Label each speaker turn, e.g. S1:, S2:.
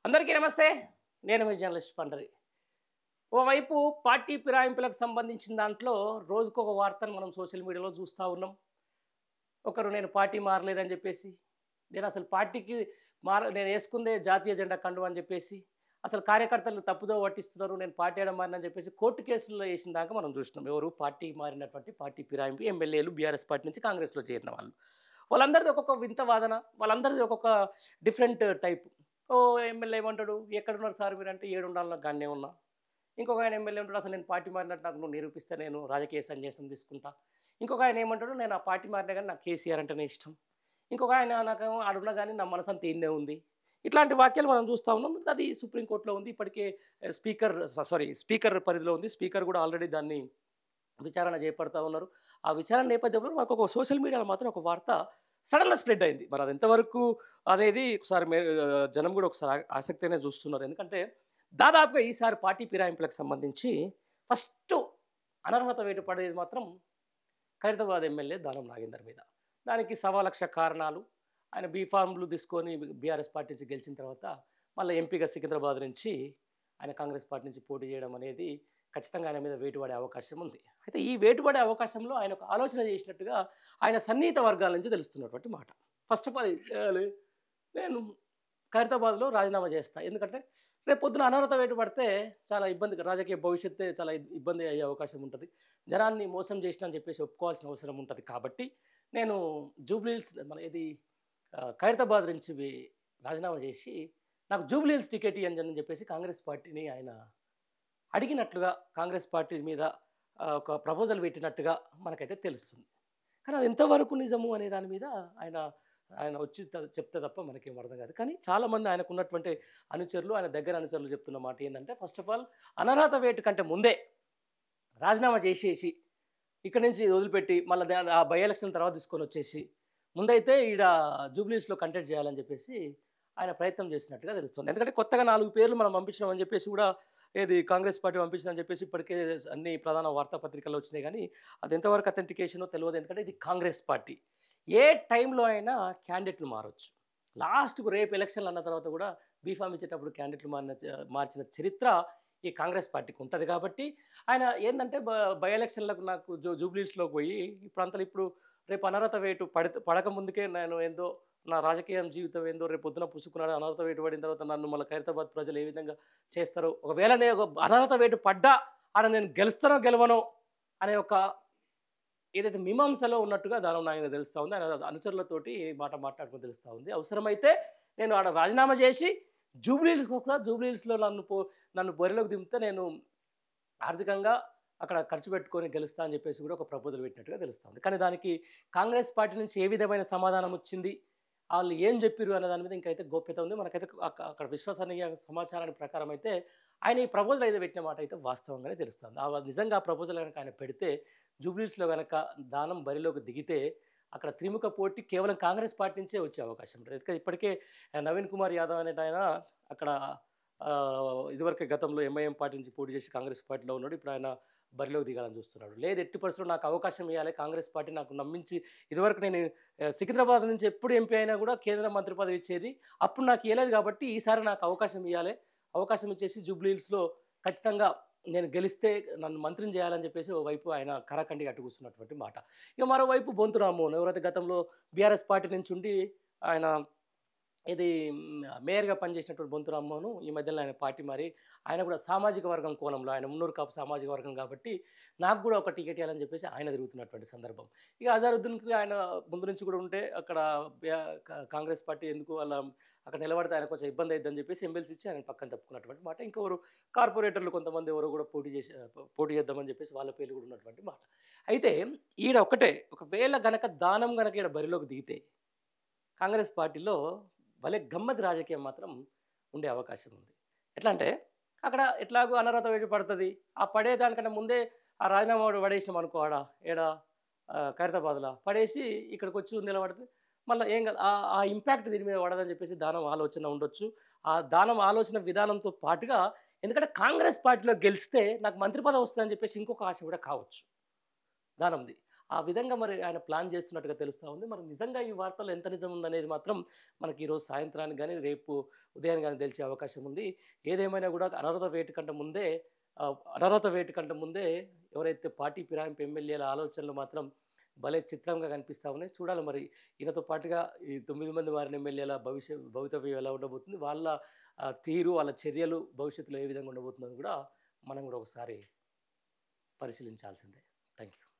S1: అందరికీ నమస్తే. నేను మీ జర్నలిస్ట్ పండరి. ఓవైపు పార్టీ ఫిరాయింపులకు సంబంధించిన దాంట్లో రోజుకొక వార్తను మనం సోషల్ మీడియాలో చూస్తా ఉన్నాం. ఒకరు నేను పార్టీ మారలేదని చెప్పేసి, నేను అసలు పార్టీకి నేను యేసుకుందే జాతీయ జెండా కండువా అని చెప్పేసి, అసలు కార్యకర్తలు తప్పుదోవ పట్టిస్తున్నారు, నేను పార్టీ ఏడ మారినని చెప్పేసి కోర్టు కేసుల్లో వేసిన దాకా మనం చూసినాం. ఎవరు పార్టీ మారినటువంటి పార్టీ ఫిరాయింపు ఎమ్మెల్యేలు బీఆర్ఎస్ పార్టీ నుంచి కాంగ్రెస్‌లో చేరిన వాళ్ళు. వాళ్ళందరిది ఒక్కొక్క వింత వాదన, వాళ్ళందరిది ఒక్కొక్క డిఫరెంట్ టైప్. ఎమ్మెల్యే ఏమంటాడు, "ఎక్కడున్నారు సార్ మీరంటే, ఏడుండాలి నాకు గాడనే ఉన్నా." ఇంకొక ఆయన ఎమ్మెల్యే ఉంటాడు, "అసలు నేను పార్టీ మారినట్టు నాకు నువ్వు నిరూపిస్తే నేను రాజకీయ సన్యాసం తీసుకుంటా." ఇంకొక ఆయన ఏమంటాడు, "నేను ఆ పార్టీ మారినా కానీ నాకు కేసీఆర్ అంటేనే ఇష్టం." ఇంకొక ఆయన, "నాకేమో ఆడున్నా కానీ నా మనసంతా ఈడనే ఉంది." ఇట్లాంటి వాక్యాలు మనం చూస్తా ఉన్నాం. అది సుప్రీంకోర్టులో ఉంది. ఇప్పటికే స్పీకర్ పరిధిలో ఉంది. స్పీకర్ కూడా ఆల్రెడీ దాన్ని విచారణ చేపడతా ఉన్నారు. ఆ విచారణ నేపథ్యంలో నాకు ఒక సోషల్ మీడియాలో మాత్రం ఒక వార్త సడన్‌గా స్ప్రెడ్ అయింది. మరి అది ఎంతవరకు అనేది ఒకసారి జనం కూడా ఒకసారి ఆసక్తిగానే చూస్తున్నారు. ఎందుకంటే దాదాపుగా ఈసారి పార్టీ ఫిరాయింపులకు సంబంధించి ఫస్ట్ అనర్హత వేటు పడేది మాత్రం ఖైరతాబాద్ ఎమ్మెల్యే దానం నాగేందర్ మీద. దానికి 1,00,000 కారణాలు. ఆయన బీఫార్మ్‌లు తీసుకొని బీఆర్ఎస్ పార్టీ నుంచి గెలిచిన తర్వాత మళ్ళీ ఎంపీగా సికింద్రాబాద్ నుంచి ఆయన కాంగ్రెస్ పార్టీ నుంచి పోటీ చేయడం అనేది ఖచ్చితంగా ఆయన మీద వేటు పడే అవకాశం ఉంది. అయితే ఈ వేటు పడే అవకాశంలో ఆయన ఒక ఆలోచన చేసినట్టుగా ఆయన సన్నిహిత వర్గాల నుంచి తెలుస్తున్నటువంటి మాట. ఫస్ట్ ఆఫ్ ఆల్ ఏం చేయాలి, నేను ఖైరతాబాద్‌లో రాజీనామా చేస్తా. ఎందుకంటే రేపు పొద్దున అనర్హత వేటు పడితే చాలా ఇబ్బంది, రాజకీయ భవిష్యత్తే చాలా ఇబ్బంది అయ్యే అవకాశం ఉంటుంది. జనాన్ని మోసం చేసినా అని చెప్పేసి ఒప్పుకోవాల్సిన అవసరం ఉంటుంది. కాబట్టి నేను జూబ్లీ హిల్స్ ఖైరతాబాద్ నుంచి రాజీనామా చేసి నాకు జూబ్లీ హిల్స్ టికెట్ ఇయ్యండి అని చెప్పేసి కాంగ్రెస్ పార్టీని ఆయన అడిగినట్లుగా, కాంగ్రెస్ పార్టీ మీద ఒక ప్రపోజల్ పెట్టినట్టుగా మనకైతే తెలుస్తుంది. కానీ అది ఎంతవరకు నిజము అనే దాని మీద ఆయన ఆయన వచ్చి చెప్తే తప్ప మనకేం అర్థం కాదు. కానీ చాలామంది ఆయనకున్నటువంటి అనుచరులు, ఆయన దగ్గర అనుచరులు చెప్తున్న మాట ఏంటంటే, ఫస్ట్ ఆఫ్ ఆల్ అనర్హత వేటు కంటే ముందే రాజీనామా చేసేసి ఇక్కడి నుంచి వదిలిపెట్టి మళ్ళీ ఆ బై ఎలక్షన్ తర్వాత తీసుకొని వచ్చేసి ముందైతే ఈడ జూబ్లీ హిల్స్‌లో కంటెస్ట్ చేయాలని చెప్పేసి ఆయన ప్రయత్నం చేసినట్టుగా తెలుస్తుంది. ఎందుకంటే కొత్తగా 4 పేర్లు మనం పంపించినామని చెప్పేసి కూడా, ఏది కాంగ్రెస్ పార్టీ పంపించిందని చెప్పేసి ఇప్పటికే అన్ని ప్రధాన వార్తాపత్రికల్లో వచ్చినాయి. కానీ అది ఎంతవరకు అథెంటికేషనో తెలియదు. ఎందుకంటే ఇది కాంగ్రెస్ పార్టీ. ఏ టైంలో అయినా క్యాండిడేట్లు మారొచ్చు. లాస్ట్‌కు రేపు ఎలక్షన్లు అన్న తర్వాత కూడా బీఫామ్ ఇచ్చేటప్పుడు క్యాండిడేట్లు మార్చిన చరిత్ర ఈ కాంగ్రెస్ పార్టీకి ఉంటది. కాబట్టి ఆయన ఏందంటే బై ఎలక్షన్‌లకు నాకు జూబ్లీ హిల్స్‌లోకి పోయి ఇప్పుడు రేపు అనర్హత వేటు పడక ముందుకే నేను ఏందో నా రాజకీయ జీవితం ఏందో రేపు పొద్దున పుసుకున్నాడు, అనర్హత వేటు పడిన తర్వాత నన్ను మళ్ళీ ఖైరతాబాద్ ప్రజలు ఏ విధంగా చేస్తారో, ఒకవేళ నేను ఒక అనర్హత వేటు పడ్డా ఆడ నేను గెలుస్తానో గెలవనో అనే ఒక ఏదైతే మీమాంసలో ఉన్నట్టుగా దానం నాగేందర్ తెలుస్తా ఉంది. ఆయన అనుచరులతోటి ఈ మాట మాట్లాడుకొని తెలుస్తా ఉంది. అవసరమైతే నేను ఆడ రాజీనామా చేసి జూబ్లీ హిల్స్‌కి వస్తా, జూబ్లీ హిల్స్‌లో నన్ను బరిలోకి దింపితే నేను ఆర్థికంగా అక్కడ ఖర్చు పెట్టుకొని గెలుస్తా అని చెప్పేసి కూడా ఒక ప్రపోజల్ పెట్టినట్టుగా తెలుస్తుంది. కానీ దానికి కాంగ్రెస్ పార్టీ నుంచి ఏ విధమైన సమాధానం వచ్చింది, వాళ్ళు ఏం చెప్పిర్రు అనే దాని మీద ఇంకైతే గోప్యత ఉంది. మనకైతే అక్కడ విశ్వసనీయ సమాచారాన్ని ప్రకారం అయితే ఆయన ఈ ప్రపోజల్ అయితే పెట్టిన మాట అయితే వాస్తవంగానే తెలుస్తుంది. నిజంగా ఆ ప్రపోజల్ కనుక ఆయన పెడితే, జూబ్లీ హిల్స్‌లో కనుక దానం బరిలోకి దిగితే అక్కడ త్రిముఖ పోటీ కేవలం కాంగ్రెస్ పార్టీ నుంచే వచ్చే అవకాశం ఉంటుంది. ఎందుకంటే ఇప్పటికే నవీన్ కుమార్ యాదవ్ అనేట ఆయన అక్కడ ఇదివరకే గతంలో ఎంఐఎం పార్టీ నుంచి పోటీ చేసి కాంగ్రెస్ పార్టీలో ఉన్నాడు. ఇప్పుడు ఆయన బరిలోకి దిగాలని చూస్తున్నాడు. లేదు, ఎట్టి పరిస్థితుల్లో నాకు అవకాశం ఇవ్వాలి, కాంగ్రెస్ పార్టీ నాకు నమ్మించి, ఇదివరకు నేను సికింద్రాబాద్ నుంచి ఎప్పుడు ఎంపీ అయినా కూడా కేంద్ర మంత్రి పదవి ఇచ్చేది, అప్పుడు నాకు ఇవ్వలేదు. కాబట్టి ఈసారి నాకు అవకాశం ఇవ్వాలి, అవకాశం ఇచ్చేసి జూబ్లీ హిల్స్‌లో ఖచ్చితంగా నేను గెలిస్తే నన్ను మంత్రిని చేయాలని చెప్పేసి ఓవైపు ఆయన కరాఖండిగా అడ్డు కూర్చున్నటువంటి మాట. ఇక మరోవైపు బొంతు రామ్మోహన్, ఎవరైతే గతంలో బీఆర్ఎస్ పార్టీ నుంచి ఉండి ఆయన ఇది మేయర్‌గా పనిచేసినటువంటి బొంతు రామ్మోహన్ ఈ మధ్యలో ఆయన పార్టీ మారి ఆయన కూడా సామాజిక వర్గం కోణంలో, ఆయన మున్నూరు కాపు సామాజిక వర్గం కాబట్టి నాకు కూడా ఒక టికెట్ ఇవ్వాలని చెప్పేసి ఆయన తిరుగుతున్నటువంటి సందర్భం. ఇక అజారుద్దీన్‌కి ఆయన ముందు నుంచి కూడా ఉంటే అక్కడ కాంగ్రెస్ పార్టీ ఎందుకు అక్కడ నిలబడితే ఆయన కొంచెం ఇబ్బంది అయిద్దని చెప్పేసి ఎమ్మెల్సీ ఇచ్చి ఆయన పక్కన తప్పుకున్నటువంటి మాట. ఇంకెవరు కార్పొరేటర్లు కొంతమంది ఎవరో కూడా పోటీ చేద్దామని చెప్పేసి వాళ్ళ పేర్లు కూడా ఉన్నటువంటి మాట. అయితే ఈడ ఒకటే, ఒకవేళ దానం గనక ఈడ బరిలోకి దిగితే కాంగ్రెస్ పార్టీలో భలే గమ్మత్ రాజకీయం మాత్రం ఉండే అవకాశం ఉంది. ఎట్లా అంటే, అక్కడ ఎట్లాగో అనర్హత వేటు పడుతుంది. ఆ పడేదానికంటే ముందే ఆ రాజీనామా పడేసినాం అనుకో, ఖైరతాబాద్‌లో పడేసి ఇక్కడికి వచ్చి నిలబడితే మళ్ళీ ఏం కాదు, ఆ ఇంపాక్ట్ దీని మీద పడదని చెప్పేసి దానం ఆలోచన ఉండొచ్చు. ఆ దానం ఆలోచన విధానంతో పాటుగా, ఎందుకంటే కాంగ్రెస్ పార్టీలో గెలిస్తే నాకు మంత్రి పదవి వస్తుందని చెప్పేసి ఇంకొక ఆశ కూడా కావచ్చు దానంది. ఆ విధంగా మరి ఆయన ప్లాన్ చేస్తున్నట్టుగా తెలుస్తా ఉంది. మరి నిజంగా ఈ వార్తలో ఎంత నిజం ఉందనేది మాత్రం మనకి ఈరోజు సాయంత్రానికి గాని, రేపు ఉదయానికి గాని తెలిసే అవకాశం ఉంది. ఏదేమైనా గూడా అనర్హత వేటు కంటే ముందే ఎవరైతే పార్టీ ఫిరాయింపు ఎమ్మెల్యేల ఆలోచనలు మాత్రం భలే చిత్రంగా కనిపిస్తా ఉన్నాయి. చూడాలి మరి ఈయనతో పాటుగా ఈ 9 మంది మారిన ఎమ్మెల్యేల భవితవ్యం ఎలా ఉండబోతుంది? వాళ్ళ తీరు, వాళ్ళ చర్యలు భవిష్యత్తులో ఏ విధంగా ఉండబోతుందని గూడా మనం గూడా ఒకసారి పరిశీలించాల్సిందే.